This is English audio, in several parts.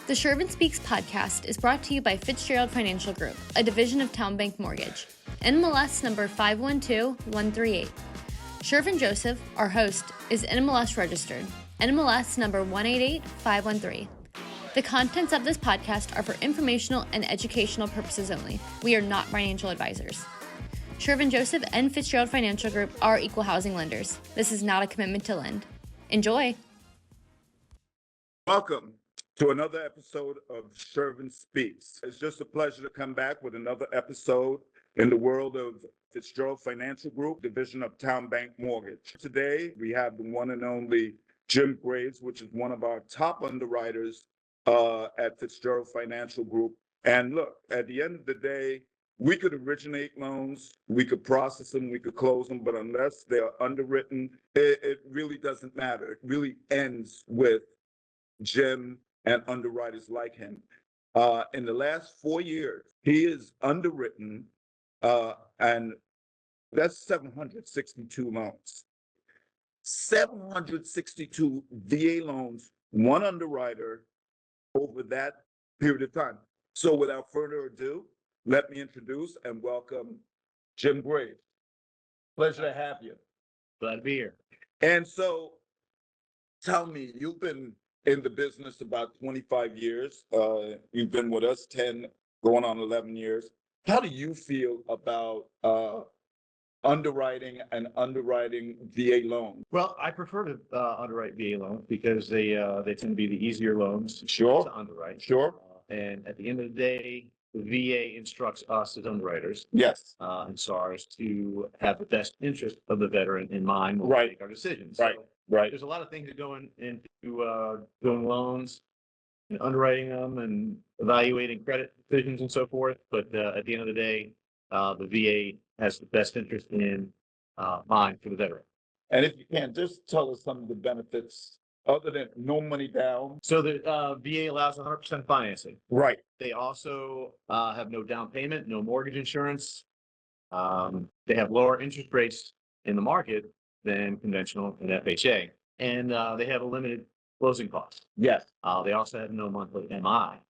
The Shirvan Speaks podcast is brought to you by FitzGerald Financial Group, a division of Town Bank Mortgage. NMLS number 512138. Shirvan Joseph, our host, is NMLS registered. NMLS number 188513. The contents of this podcast are for informational and educational purposes only. We are not financial advisors. Shirvan Joseph and FitzGerald Financial Group are equal housing lenders. This is not a commitment to lend. Enjoy. Welcome to another episode of Shirvan Speaks. It's just a pleasure to come back with another episode in the world of FitzGerald Financial Group, division of Town Bank Mortgage. Today, we have the one and only Jim Graves, which is one of our top underwriters at FitzGerald Financial Group. And look, at the end of the day, we could originate loans, we could process them, we could close them, but unless they're underwritten, it really doesn't matter. It really ends with Jim and underwriters like him. In the last 4 years, he is underwritten, and that's 762 loans. 762 VA loans, one underwriter over that period of time. So without further ado, let me introduce and welcome Jim Graves. Pleasure to have you. Glad to be here. And so tell me, you've been in the business about 25 years. You've been with us 10, going on 11 years. How do you feel about underwriting VA loans? Well, I prefer to underwrite VA loans because they tend to be the easier loans Sure. to underwrite. Sure. And at the end of the day, the VA instructs us as underwriters Yes. and SARs to have the best interest of the veteran in mind when we Right. make our decisions. Right. So Right. there's a lot of things that go into doing loans and underwriting them and evaluating credit decisions and so forth. But at the end of the day, the VA has the best interest in mind for the veteran. And if you can, just tell us some of the benefits other than no money down. So the VA allows 100% financing. Right. They also have no down payment, no mortgage insurance. They have lower interest rates in the market than conventional and FHA. And they have a limited closing cost. Yes. They also have no monthly MI.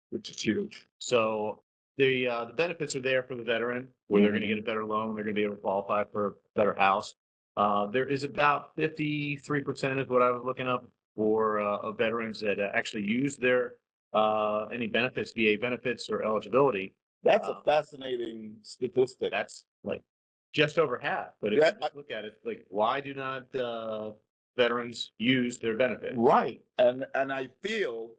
Which is huge. So the benefits are there for the veteran, where they're going to get a better loan, they're going to be able to qualify for a better house. There is about 53% is what I was looking up for of veterans that actually use their any benefits, VA benefits or eligibility. That's a fascinating statistic. That's like just over half. But if Yeah, you just look at it, like why do not veterans use their benefit? Right. And I feel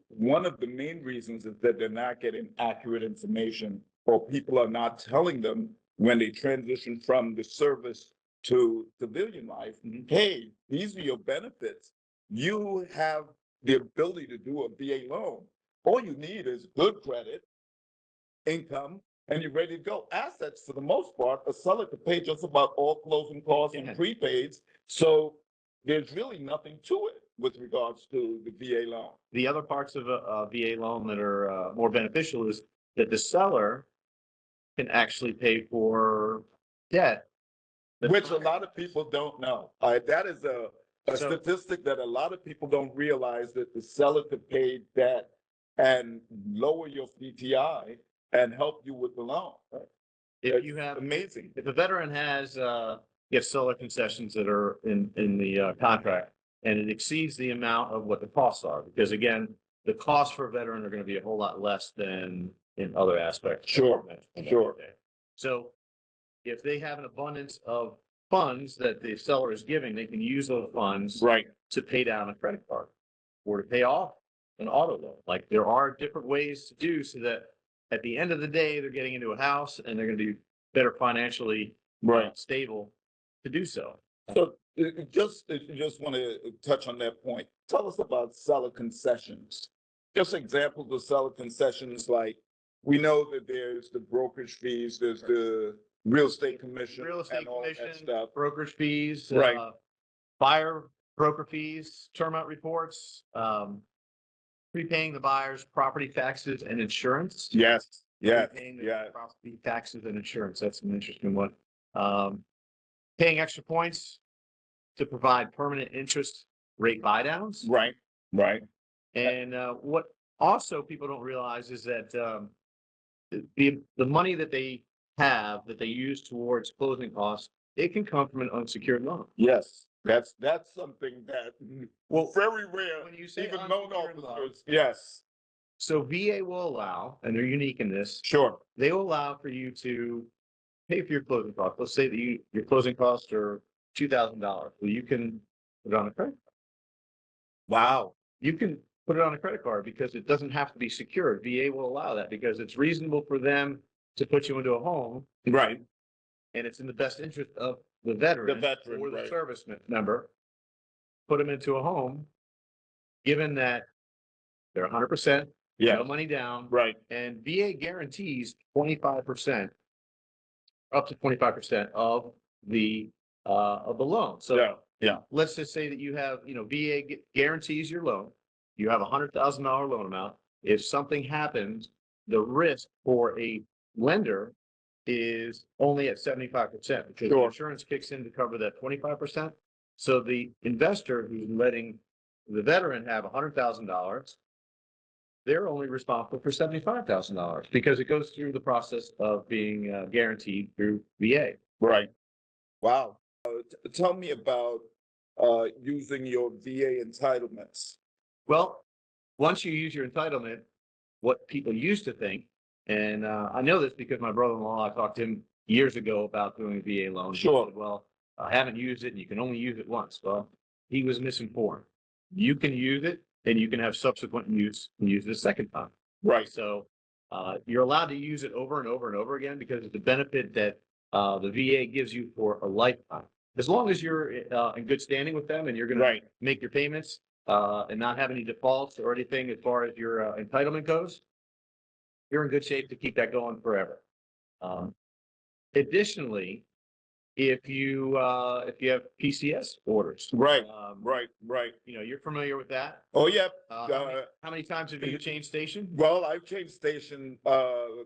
one of the main reasons is that they're not getting accurate information, or people are not telling them when they transition from the service to civilian life, hey, these are your benefits. You have the ability to do a VA loan. All you need is good credit, income, and you're ready to go. Assets, for the most part, a seller could pay just about all closing costs and prepaids. So there's really nothing to it with regards to the VA loan. The other parts of a VA loan that are more beneficial is that the seller can actually pay for debt. Which a lot of people don't know. That is a statistic that a lot of people don't realize, that the seller could pay debt and lower your PTI and help you with the loan. If you have amazing. If a veteran has seller concessions that are in the contract, and it exceeds the amount of what the costs are, because again, the costs for a veteran are going to be a whole lot less than in other aspects. Sure. So if they have an abundance of funds that the seller is giving, they can use those funds to pay down a credit card or to pay off an auto loan. Like there are different ways to do so that at the end of the day, they're getting into a house and they're going to be better financially stable to do so. So just want to touch on that point. Tell us about seller concessions. Just examples of seller concessions, like we know that there's the brokerage fees, there's the real estate commission, and all that stuff. Brokerage fees, buyer broker fees, term out reports, prepaying the buyer's property taxes and insurance. Yes. Paying the property taxes and insurance. That's an interesting one. Paying extra points to provide permanent interest rate buy downs. Right. And what Also, people don't realize is that the money that they have that they use towards closing costs, it can come from an unsecured loan. Yes, that's something that, well, very rare, When you say even loan unsecured loan, officers, yes, so VA will allow, and they're unique in this, sure, they will allow for you to pay for your closing costs. Let's say that your closing costs are $2,000. Well, you can put it on a credit. wow, You can put it on a credit card because it doesn't have to be secured. VA will allow that because it's reasonable for them to put you into a home, right, and it's in the best interest of the veteran, or the right. service member. Put them into a home, given that they're 100%, Yeah, no money down, right, and VA guarantees 25%, up to 25% of the loan. So yeah, yeah, let's just say that you have, VA guarantees your loan. You have $100,000 loan amount. If something happens, the risk for a lender is only at 75% because the Sure. insurance kicks in to cover that 25%. So the investor who's letting the veteran have $100,000, they're only responsible for $75,000 because it goes through the process of being guaranteed through VA. right. Wow. Tell me about using your VA entitlements. Well, once you use your entitlement, what people used to think, and I know this because my brother-in-law, I talked to him years ago about doing a VA loan. Sure. He said, well, I haven't used it and you can only use it once. Well, he was misinformed. You can use it and you can have subsequent use and use it a second time. Right. So you're allowed to use it over and over and over again because it's the benefit that the VA gives you for a lifetime. As long as you're in good standing with them and you're going to make your payments and not have any defaults or anything as far as your entitlement goes, you're in good shape to keep that going forever. Additionally, if you have PCS orders, Right. right, you're familiar with that. Oh, yeah. How many times have you changed station? Well, I've changed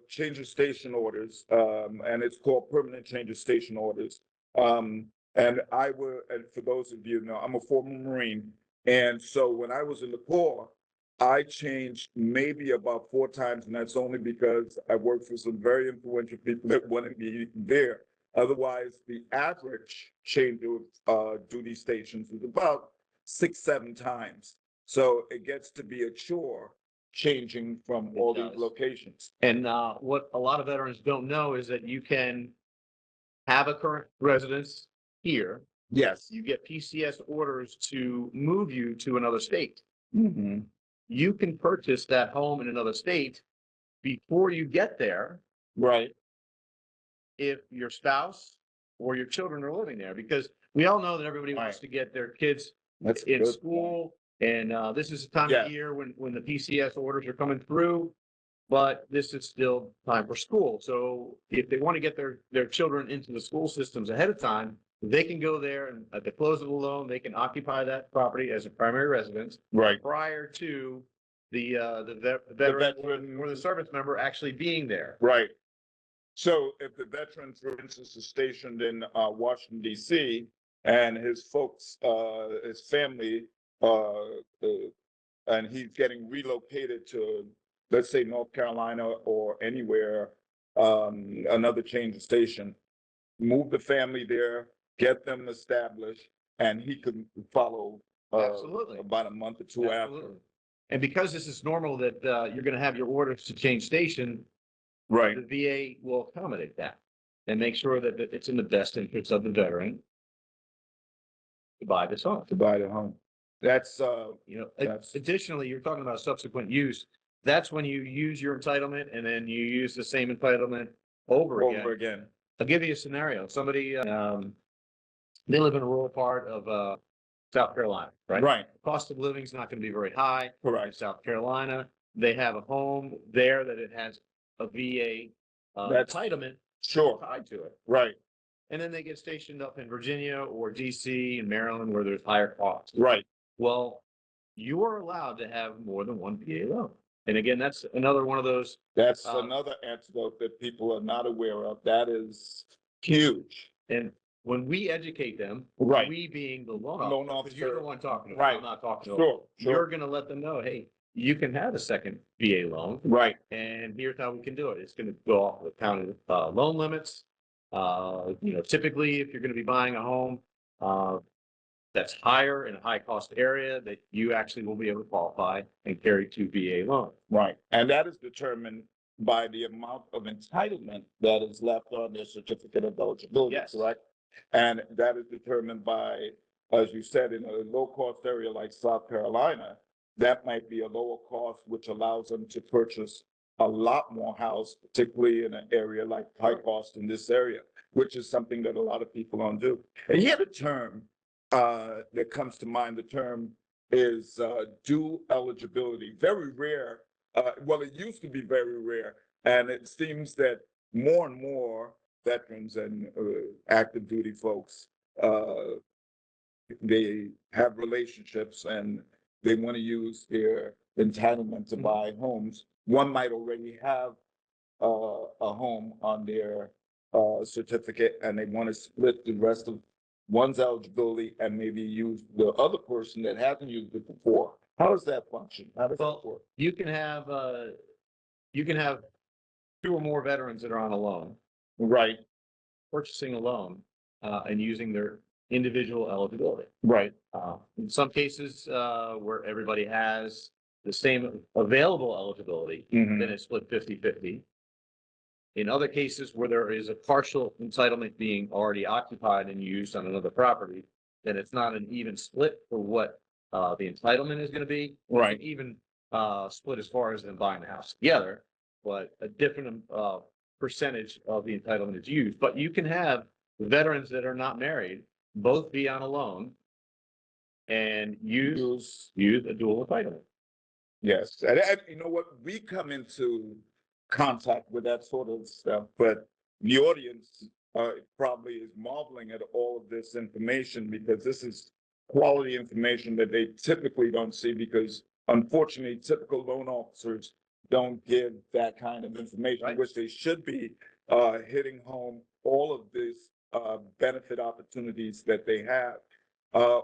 change of station orders, and it's called permanent change of station orders. And for those of you who know, I'm a former Marine. And so when I was in the Corps, I changed maybe about 4 times, and that's only because I worked for some very influential people that wanted me there. Otherwise, the average change of duty stations is about 6, 7 times. So it gets to be a chore changing from all these locations. And what a lot of veterans don't know is that you can have a current residence here. Yes. You get PCS orders to move you to another state. Mm-hmm. You can purchase that home in another state before you get there. Right. If your spouse or your children are living there, because we all know that everybody wants to get their kids in school. And this is the time of year when the PCS orders are coming through, but this is still time for school. So if they want to get their children into the school systems ahead of time, they can go there and at the close of the loan, they can occupy that property as a primary residence prior to the veteran or the service member actually being there. Right. So if the veteran, for instance, is stationed in Washington, D.C., and his folks, his family, and he's getting relocated to, let's say, North Carolina or anywhere, another change of station, move the family there, get them established, and he could follow Absolutely. about a month or 2 after. And because this is normal that you're going to have your orders to change station, right, the VA will accommodate that and make sure that it's in the best interest of the veteran to buy this home. That's additionally, you're talking about subsequent use. That's when you use your entitlement and then you use the same entitlement over again. I'll give you a scenario. Somebody, they live in a rural part of South Carolina, right? Right. The cost of living is not going to be very high. Correct. In South Carolina, they have a home there that it has a VA entitlement tied to it. Right. And then they get stationed up in Virginia or DC and Maryland where there's higher costs. Right. Well, you are allowed to have more than one VA loan. And again, that's another one of those. That's another antidote that people are not aware of. That is huge. And when we educate them, we being the loan officer, you're the one talking to them, I'm not talking to them. You're going to let them know, hey, you can have a second VA loan. Right. And here's how we can do it. It's going to go off the county loan limits. Typically, if you're going to be buying a home that's higher in a high cost area, that you actually will be able to qualify and carry two VA loans. Right. And that is determined by the amount of entitlement that is left on their certificate of eligibility, Yes. correct? And that is determined by, as you said, in a low-cost area like South Carolina, that might be a lower cost, which allows them to purchase a lot more house, particularly in an area like high cost in this area, which is something that a lot of people don't do. And here the term that comes to mind, the term is due eligibility. Very rare. Well, it used to be very rare, and it seems that more and more veterans and active duty folks, they have relationships and they want to use their entitlement to buy homes. One might already have a home on their certificate, and they want to split the rest of one's eligibility and maybe use the other person that hasn't used it before. How does that function? How does that work? You can have two or more veterans that are on a loan, Right, purchasing a loan and using their individual eligibility. right, In some cases where everybody has the same available eligibility, then it's split 50-50. In other cases where there is a partial entitlement being already occupied and used on another property, then it's not an even split for what the entitlement is going to be. Right. It's an even split as far as them buying the house together, but a different percentage of the entitlement is used. But you can have veterans that are not married both be on a loan and use a dual entitlement. Yes, and you know what? We come into contact with that sort of stuff, but the audience probably is marveling at all of this information because this is quality information that they typically don't see because unfortunately, typical loan officers don't give that kind of information, Right. which they should be hitting home all of these benefit opportunities that they have.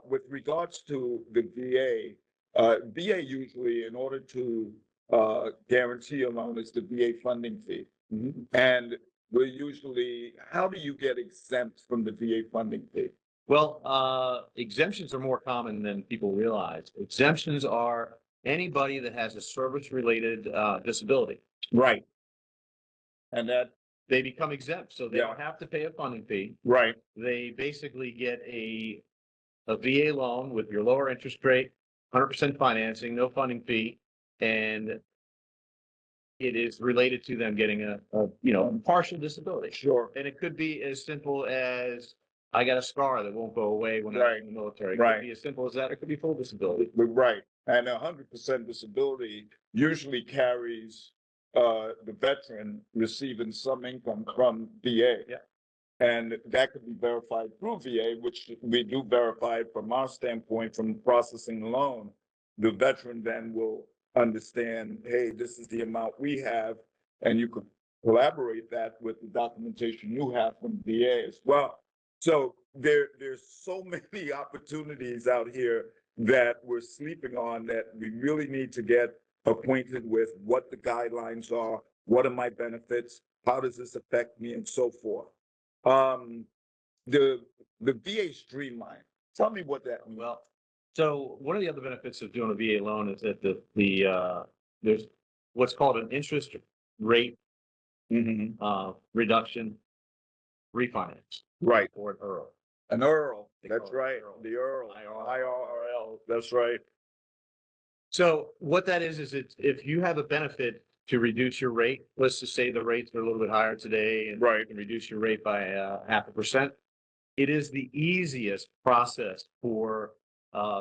With regards to the VA usually, in order to guarantee a loan, is the VA funding fee. And we're usually, how do you get exempt from the VA funding fee? Well, exemptions are more common than people realize. Exemptions are anybody that has a service-related disability. Right. And that, They become exempt, so they Yeah. don't have to pay a funding fee. right, They basically get a VA loan with your lower interest rate, 100% financing, no funding fee, and it is related to them getting a partial disability. sure. And it could be as simple as I got a scar that won't go away when I'm Right. in the military. It Right. could be as simple as that. It could be full disability. Right. And 100% disability usually carries the veteran receiving some income from VA. Yeah. And that could be verified through VA, which we do verify from our standpoint from processing the loan. The veteran then will understand, hey, this is the amount we have, and you could collaborate that with the documentation you have from VA as well. So there's so many opportunities out here that we're sleeping on that we really need to get acquainted with what the guidelines are, what are my benefits, how does this affect me, and so forth. The VA Streamline. Tell me what that means. Well, so one of the other benefits of doing a VA loan is that there's what's called an interest rate reduction refinance, Right. or an EARL. An EARL. They That's call it right. EARL. The EARL. IRL. That's right. So what that is if you have a benefit to reduce your rate, let's just say the rates are a little bit higher today and Right. you can reduce your rate by 0.5%. It is the easiest process for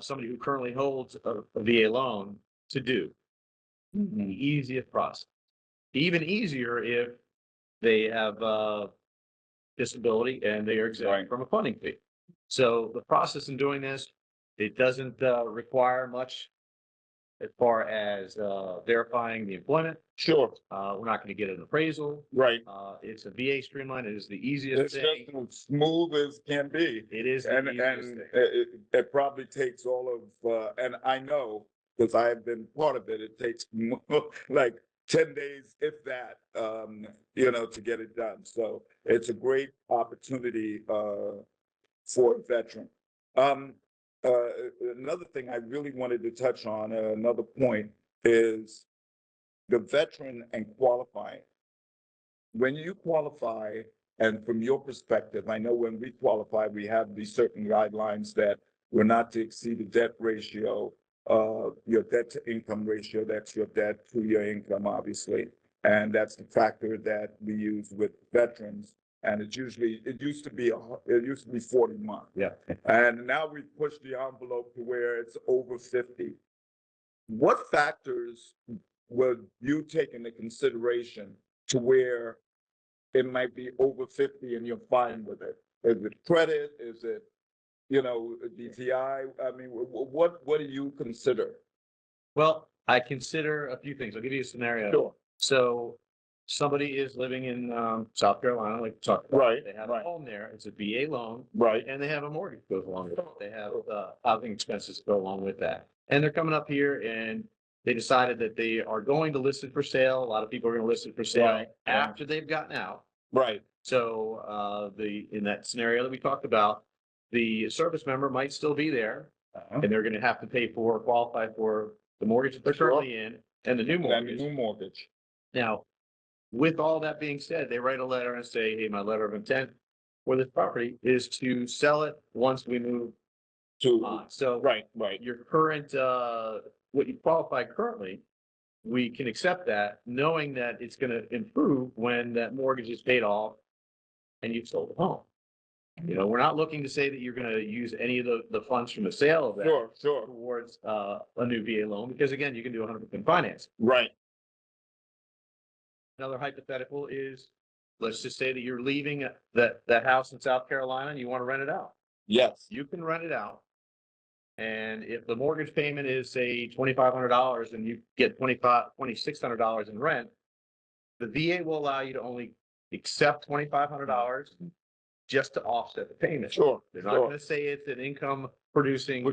somebody who currently holds a VA loan to do. The easiest process. Even easier if they have disability and they are exempt Right. from a funding fee. So the process in doing this, it doesn't require much as far as verifying the employment. Sure. We're not going to get an appraisal. Right. It's a VA Streamline. It is the easiest It's thing. just as smooth as can be. It is the And easiest thing. it probably takes all of, and I know because I've been part of it. It takes like 10 days, if that, to get it done. So it's a great opportunity for a veteran. Um, uh, Another thing I really wanted to touch on, another point, is the veteran and qualifying. When you qualify, and from your perspective, I know when we qualify, we have these certain guidelines that we're not to exceed the debt ratio, your debt to income ratio, that's your debt to your income, obviously. And that's the factor that we use with veterans. And it used to be 40 months. Yeah. And now we've pushed the envelope to where it's over 50. What factors would you take into consideration to where it might be over 50 and you're fine with it? Is it credit? Is it, DTI? I mean, what do you consider? Well, I consider a few things. I'll give you a scenario. Sure. So somebody is living in South Carolina, like we talked about. Right, They have right. a home there. It's a VA loan, Right. and they have a mortgage that goes along with it. They have housing expenses that go along with that. And they're coming up here and they decided that they are going to list it for sale. A lot of people are going to list it for sale Right, right. after they've gotten out. Right. So in that scenario that we talked about, the service member might still be there, and they're going to have to qualify for the mortgage that they're currently in and the new And the mortgage. new mortgage. Now, with all that being said, they write a letter and say, hey, my letter of intent for this property is to sell it once we move on. So right. your current, what you qualify currently, we can accept that knowing that it's going to improve when that mortgage is paid off and you've sold the home. We're not looking to say that you're going to use any of the funds from the sale of that Sure. towards a new VA loan, because again, you can do 100% finance. Right. Another hypothetical is, let's just say that you're leaving that house in South Carolina and you want to rent it out. Yes. You can rent it out. And if the mortgage payment is, say, $2,500 and you get $2,600 in rent, the VA will allow you to only accept $2,500 just to offset the payment. Sure. They're not going to say it's an income producing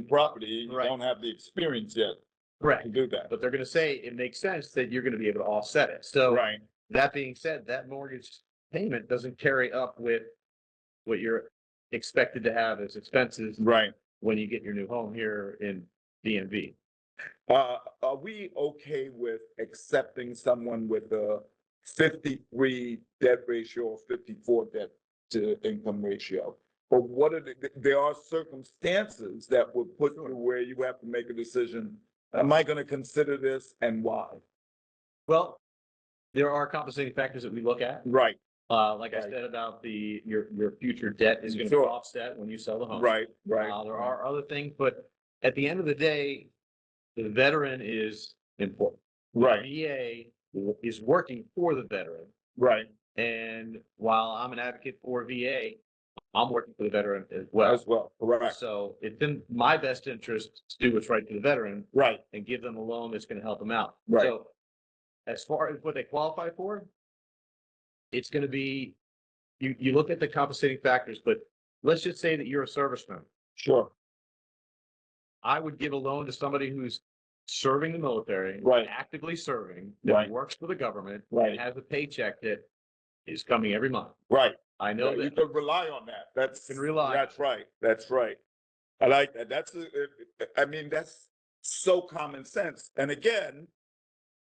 property. You Right. don't have the experience yet Correct. to do that. But they're going to say it makes sense that you're going to be able to offset it. So Right. that being said, that mortgage payment doesn't carry up with what you're expected to have as expenses Right. when you get your new home here in DMV. Are we okay with accepting someone with a 53 debt ratio or 54 debt to income ratio? But there are circumstances that would put you where you have to make a decision. Am I going to consider this and why? Well, there are compensating factors that we look at. Right. Like I Right. said about your future debt is going to Sure. be offset when you sell the home. Right. There are other things, but at the end of the day, the veteran is important. Right. The VA is working for the veteran. Right. And while I'm an advocate for VA, I'm working for the veteran as well. As well. Correct. So it's in my best interest to do what's right for the veteran Right. and give them a loan that's going to help them out. Right. So as far as what they qualify for, it's going to be, you look at the compensating factors, but let's just say that you're a serviceman. Sure. I would give a loan to somebody who's serving the military, Right. actively serving, that Right. works for the government, Right. and has a paycheck that is coming every month. Right. I know You that. can rely on that. Can rely. That's right. That's right. I like that. That's so common sense. And again,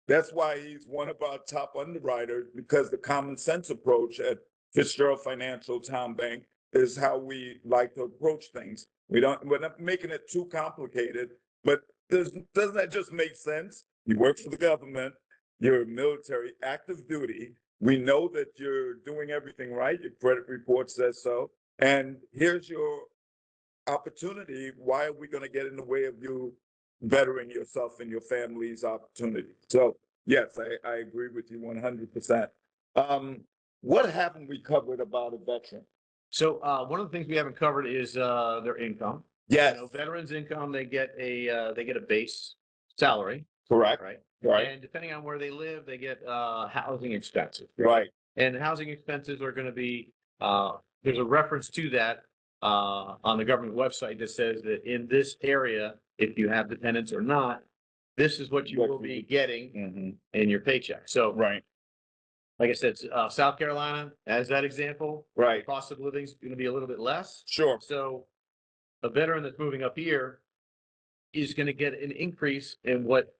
that's why he's one of our top underwriters, because the common sense approach at FitzGerald Financial Town Bank is how we like to approach things. We're not making it too complicated, but doesn't that just make sense? You work for the government, you're military, active duty. We know that you're doing everything right. Your credit report says so. And here's your opportunity. Why are we going to get in the way of you bettering yourself and your family's opportunity? So yes, I agree with you 100%. What haven't we covered about a veteran? So one of the things we haven't covered is their income. Yes. Veterans' income, they get a base salary. Correct. Right. Right. And depending on where they live, they get housing expenses. Right. And housing expenses are going to be, there's a reference to that on the government website that says that in this area, if you have dependents or not, this is what you will be getting in your paycheck. So, Right, like I said, South Carolina, as that example, right, cost of living is going to be a little bit less. sure, So a veteran that's moving up here is going to get an increase in what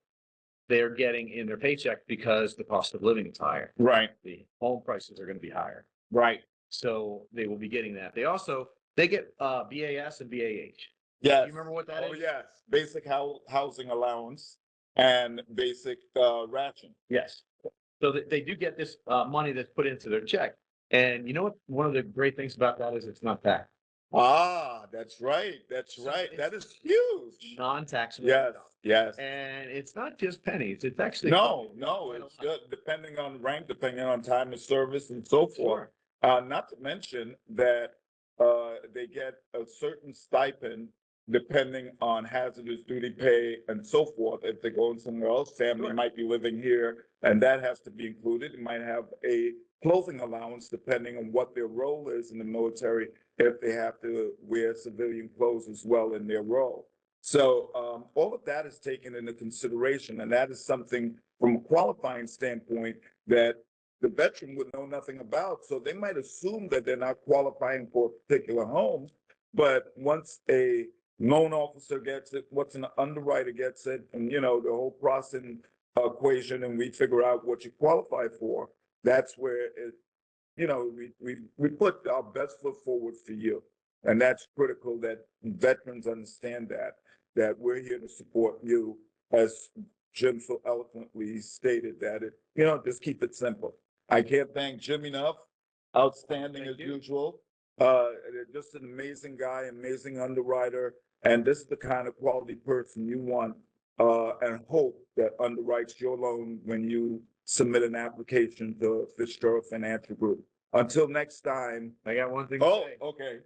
they're getting in their paycheck because the cost of living is higher. right, The home prices are going to be higher. right. So they will be getting that. They get BAS and BAH. Yes. Do you remember what that is? Oh, yes, basic housing allowance and basic ration. Yes. So they do get this money that's put into their check. And you know what? One of the great things about that is it's not taxed. Ah, that's right, that's So right, it's that is huge. Non-taxable. Yes, income. yes. And it's not just pennies. It's actually No, quite a it's lot. good, depending on rank, depending on time of service and so forth. Sure. Not to mention that they get a certain stipend depending on hazardous duty pay and so forth. If they're going somewhere else, family Sure. might be living here, and that has to be included. It might have a clothing allowance depending on what their role is in the military, if they have to wear civilian clothes as well in their role. So all of that is taken into consideration, and that is something from a qualifying standpoint that the veteran would know nothing about. So they might assume that they're not qualifying for a particular home, but once a loan officer gets it, once an underwriter gets it, and the whole process equation, and we figure out what you qualify for, that's where we put our best foot forward for you. And that's critical that veterans understand that we're here to support you, as Jim so eloquently stated, that just keep it simple. I can't thank Jim enough. Outstanding Thank as you. usual. Just an amazing guy, amazing underwriter, and this is the kind of quality person you want, and hope that underwrites your loan when you submit an application to FitzGerald Financial Group. Until next time. I got one thing to Oh, say. okay.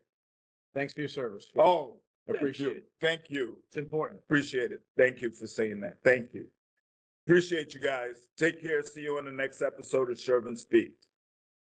Thanks for your service. Oh, Appreciate it. Thank you. It's important. Appreciate it. Thank you for saying that. Thank you. Appreciate you guys. Take care. See you on the next episode of Shirvan Speaks.